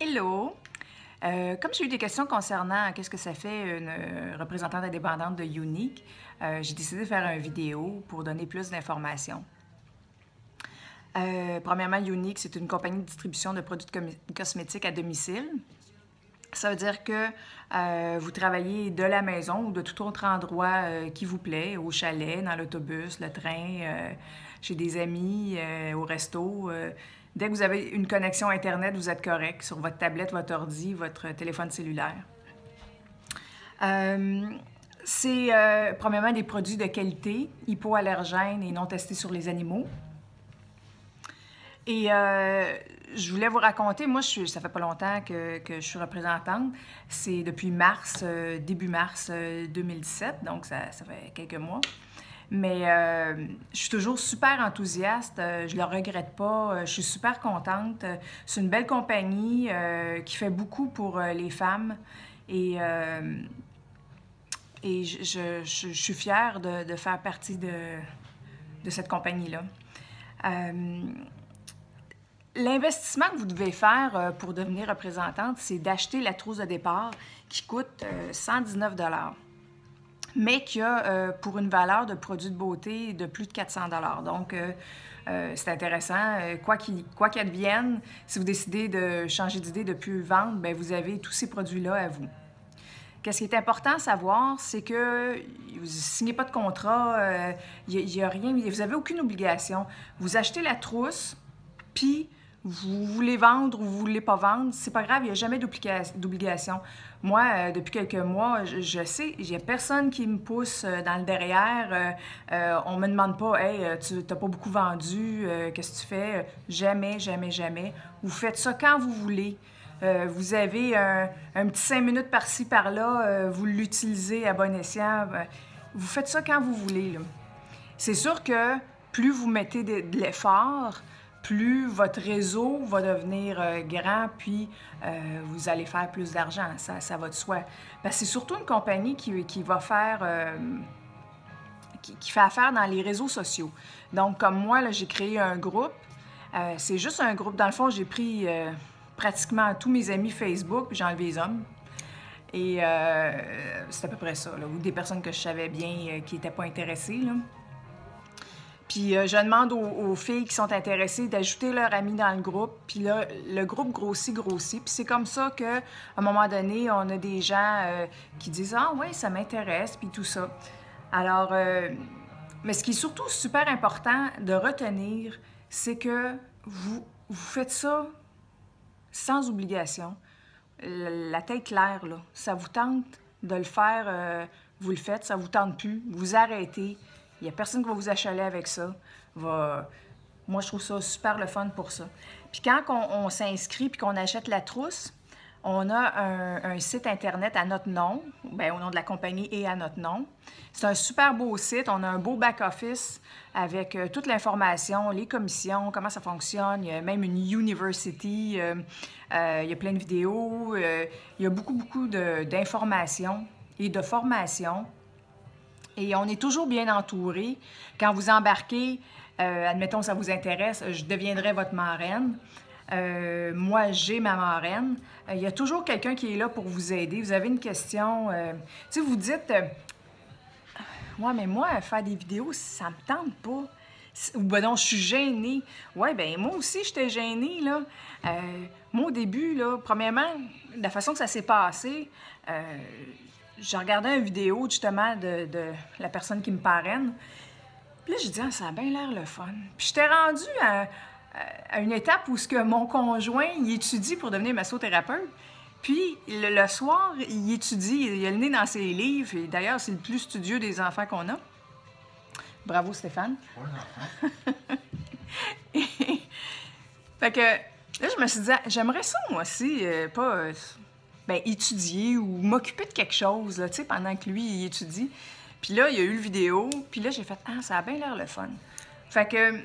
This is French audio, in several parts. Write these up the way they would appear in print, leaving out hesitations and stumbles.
Hello! Comme j'ai eu des questions concernant qu'est-ce que ça fait une représentante indépendante de Younique, j'ai décidé de faire une vidéo pour donner plus d'informations. Premièrement, Younique, c'est une compagnie de distribution de produits cosmétiques à domicile. Ça veut dire que vous travaillez de la maison ou de tout autre endroit qui vous plaît, au chalet, dans l'autobus, le train, chez des amis, au resto. Dès que vous avez une connexion Internet, vous êtes correct sur votre tablette, votre ordi, votre téléphone cellulaire. C'est premièrement des produits de qualité, hypoallergènes et non testés sur les animaux. Et je voulais vous raconter, moi, ça fait pas longtemps que je suis représentante. C'est depuis mars, début mars 2017, donc ça fait quelques mois. Mais je suis toujours super enthousiaste, je le regrette pas, je suis super contente. C'est une belle compagnie qui fait beaucoup pour les femmes et je suis fière de faire partie de cette compagnie-là. L'investissement que vous devez faire pour devenir représentante, c'est d'acheter la trousse de départ qui coûte 119 $, mais qui a pour une valeur de produit de beauté de plus de 400 $. Donc, c'est intéressant. Quoi qu'il advienne, si vous décidez de changer d'idée, de ne plus vendre, bien, vous avez tous ces produits-là à vous. Qu'est-ce qui est important à savoir, c'est que vous ne signez pas de contrat, y a rien, vous n'avez aucune obligation. Vous achetez la trousse, puis vous voulez vendre ou vous ne voulez pas vendre, c'est pas grave, il n'y a jamais d'obligation. Moi, depuis quelques mois, je sais, il n'y a personne qui me pousse dans le derrière. On me demande pas, « Hey, tu n'as pas beaucoup vendu, qu'est-ce que tu fais? » Jamais, jamais, jamais. Vous faites ça quand vous voulez. Vous avez un petit 5 minutes par-ci, par-là, vous l'utilisez à bon escient. Vous faites ça quand vous voulez. C'est sûr que plus vous mettez de l'effort, plus votre réseau va devenir grand, puis vous allez faire plus d'argent. Ça va de soi. C'est surtout une compagnie qui va faire... qui fait affaire dans les réseaux sociaux. Donc, comme moi, j'ai créé un groupe. C'est juste un groupe. Dans le fond, j'ai pris pratiquement tous mes amis Facebook, puis j'ai enlevé les hommes. Et c'est à peu près ça, là, ou des personnes que je savais bien qui n'étaient pas intéressées, là. Puis je demande aux filles qui sont intéressées d'ajouter leur ami dans le groupe. Puis là, le groupe grossit. Puis c'est comme ça qu'à un moment donné, on a des gens qui disent « Ah oui, ça m'intéresse », puis tout ça. Alors, mais ce qui est surtout super important de retenir, c'est que vous faites ça sans obligation. La tête claire, là, ça vous tente de le faire, vous le faites, ça vous tente plus, vous arrêtez. Il n'y a personne qui va vous achaler avec ça. Moi, je trouve ça super le fun pour ça. Puis quand on s'inscrit puis qu'on achète la trousse, on a un site Internet à notre nom, bien, au nom de la compagnie et à notre nom. C'est un super beau site. On a un beau back-office avec toute l'information, les commissions, comment ça fonctionne. Il y a même une university. Il y a plein de vidéos. Il y a beaucoup d'informations et de formations. Et on est toujours bien entouré. Quand vous embarquez, admettons ça vous intéresse, je deviendrai votre marraine. Moi, j'ai ma marraine. Il y a toujours quelqu'un qui est là pour vous aider. Vous avez une question. Tu sais, vous dites, ouais, mais moi, faire des vidéos, ça me tente pas. Ou ben non, je suis gênée. Ouais, ben moi aussi, j'étais gênée, là. Moi, au début, là, premièrement, la façon que ça s'est passé, je regardais une vidéo, justement, de la personne qui me parraine. Puis là, j'ai dit, ah, ça a bien l'air le fun. Puis j'étais rendue à une étape où mon conjoint, il étudie pour devenir massothérapeute. Puis, le soir, il étudie, il a le nez dans ses livres. Et d'ailleurs, c'est le plus studieux des enfants qu'on a. Bravo, Stéphane. Fait que là, je me suis dit, j'aimerais ça, moi aussi, pas... ben, étudier ou m'occuper de quelque chose, là, tu sais, pendant que lui, il étudie. Puis là, il y a eu le vidéo, puis là, j'ai fait « Ah, ça a bien l'air le fun ». Fait que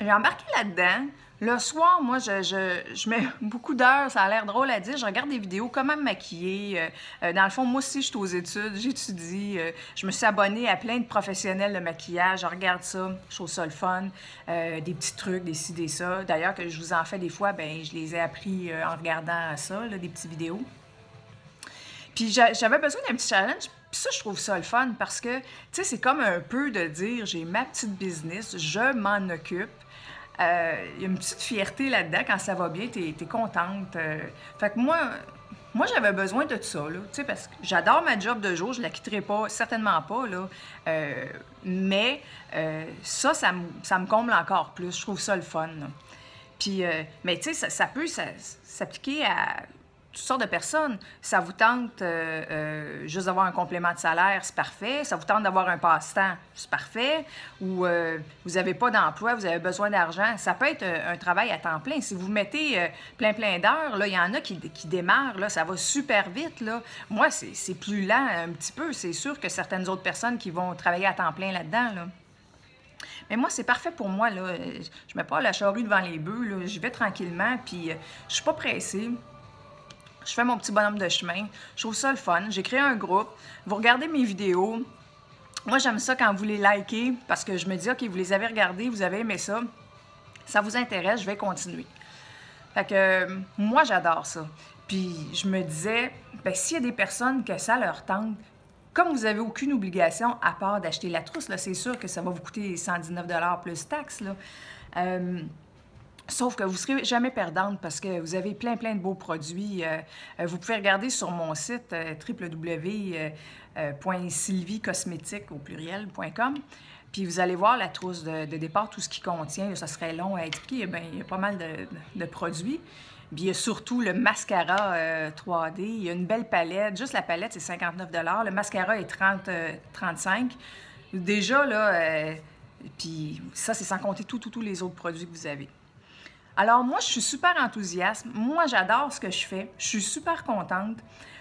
j'ai embarqué là-dedans. Le soir, moi, je mets beaucoup d'heures, ça a l'air drôle à dire, je regarde des vidéos, comment me maquiller. Dans le fond, moi aussi, je suis aux études, j'étudie, je me suis abonnée à plein de professionnels de maquillage, je regarde ça, je trouve ça le fun, des petits trucs, des ci, des ça. D'ailleurs, que je vous en fais des fois, ben je les ai appris en regardant ça, là, des petites vidéos. Puis j'avais besoin d'un petit challenge. Puis ça, je trouve ça le fun parce que, tu sais, c'est comme un peu de dire, j'ai ma petite business, je m'en occupe. Il y a une petite fierté là-dedans, quand ça va bien, t'es contente. Fait que moi j'avais besoin de ça, là, tu sais, parce que j'adore ma job de jour, je la quitterai pas, certainement pas, là. Mais ça me comble encore plus, je trouve ça le fun, là. Puis, mais tu sais, ça peut s'appliquer à toutes sortes de personnes. Ça vous tente juste d'avoir un complément de salaire, c'est parfait. Ça vous tente d'avoir un passe-temps, c'est parfait. Ou vous n'avez pas d'emploi, vous avez besoin d'argent. Ça peut être un travail à temps plein. Si vous mettez plein d'heures, là, il y en a qui démarrent, là, ça va super vite, là. Moi, c'est plus lent un petit peu. C'est sûr que certaines autres personnes qui vont travailler à temps plein là-dedans, là. Mais moi, c'est parfait pour moi, là. Je mets pas la charrue devant les bœufs, là. J'y vais tranquillement, puis je suis pas pressée. Je fais mon petit bonhomme de chemin. Je trouve ça le fun. J'ai créé un groupe. Vous regardez mes vidéos. Moi, j'aime ça quand vous les likez parce que je me dis, OK, vous les avez regardés, vous avez aimé ça. Ça vous intéresse, je vais continuer. Fait que moi, j'adore ça. Puis je me disais, ben s'il y a des personnes que ça leur tente, comme vous n'avez aucune obligation à part d'acheter la trousse, là, c'est sûr que ça va vous coûter 119 $ plus taxes, là. Sauf que vous ne serez jamais perdante parce que vous avez plein de beaux produits. Vous pouvez regarder sur mon site www.sylviecosmétique au pluriel.com. Puis vous allez voir la trousse de départ, tout ce qui contient. Là, ça serait long à expliquer. Bien, il y a pas mal de produits. Puis il y a surtout le mascara 3D. Il y a une belle palette. Juste la palette, c'est 59 $. Le mascara est 35 $. Déjà, là, puis ça, c'est sans compter tous les autres produits que vous avez. Alors moi, je suis super enthousiaste. Moi, j'adore ce que je fais. Je suis super contente.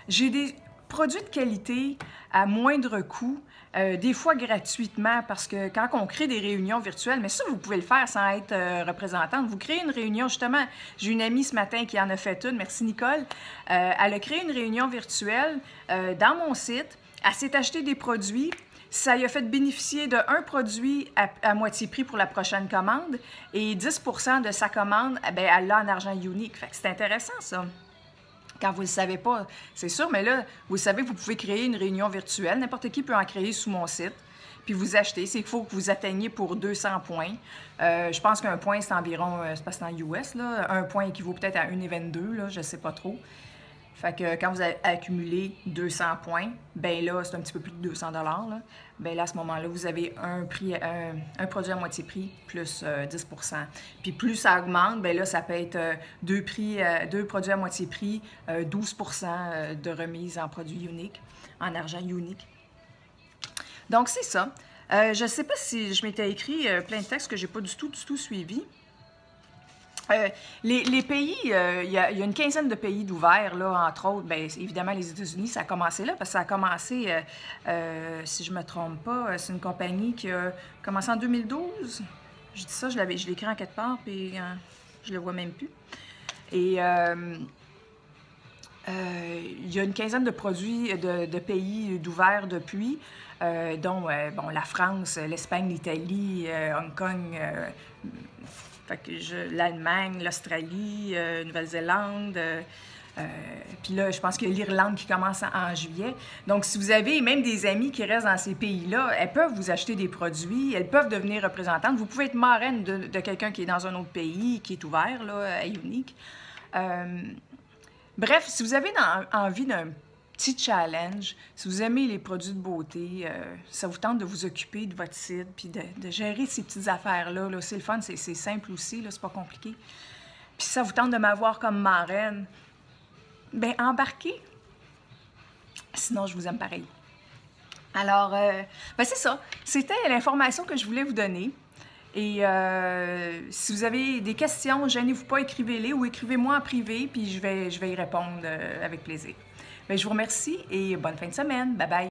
J'ai des produits de qualité à moindre coût, des fois gratuitement, parce que quand on crée des réunions virtuelles, mais ça, vous pouvez le faire sans être représentante. Vous créez une réunion, justement, j'ai une amie ce matin qui en a fait une, merci Nicole. Elle a créé une réunion virtuelle dans mon site. Elle s'est acheté des produits. Ça lui a fait bénéficier d'un produit à moitié prix pour la prochaine commande et 10 % de sa commande, bien, elle l'a en argent unique. Fait que c'est intéressant, ça. Quand vous ne le savez pas, c'est sûr, mais là, vous savez, vous pouvez créer une réunion virtuelle. N'importe qui peut en créer sous mon site. Puis vous achetez. C'est qu'il faut que vous atteigniez pour 200 points. Je pense qu'un point, c'est environ, c'est pas en US, là. Un point équivaut peut-être à 1,22 $, là, je ne sais pas trop. Fait que quand vous avez accumulé 200 points, ben là, c'est un petit peu plus de 200 $, là. Ben là, à ce moment-là, vous avez un produit à moitié prix plus 10 %. Puis plus ça augmente, ben là, ça peut être deux produits à moitié prix, 12 % de remise en produit unique, en argent unique. Donc, c'est ça. Je ne sais pas si je m'étais écrit plein de textes que je n'ai pas du tout suivis. Les pays, il y a une quinzaine de pays d'ouverts, là, entre autres, bien, évidemment, les États-Unis, ça a commencé là, parce que ça a commencé, si je ne me trompe pas, c'est une compagnie qui a commencé en 2012. Je dis ça, je l'ai écrit en quelque part, puis je le vois même plus. Et il y a une quinzaine de produits, de pays d'ouverts depuis, dont bon, la France, l'Espagne, l'Italie, Hong Kong, l'Allemagne, l'Australie, Nouvelle-Zélande, puis là, je pense qu'il y a l'Irlande qui commence en juillet. Donc, si vous avez même des amis qui restent dans ces pays-là, elles peuvent vous acheter des produits, elles peuvent devenir représentantes. Vous pouvez être marraine de quelqu'un qui est dans un autre pays, qui est ouvert, là, à Unique. Bref, si vous avez envie d'un petit challenge, si vous aimez les produits de beauté, ça vous tente de vous occuper de votre site, puis de gérer ces petites affaires-là, là, c'est le fun, c'est simple aussi, là, c'est pas compliqué. Puis si ça vous tente de m'avoir comme marraine, bien, embarquez. Sinon, je vous aime pareil. Alors, ben c'est ça. C'était l'information que je voulais vous donner. Et si vous avez des questions, gênez-vous pas, écrivez-les ou écrivez-moi en privé, puis je vais y répondre avec plaisir. Bien, je vous remercie et bonne fin de semaine. Bye bye.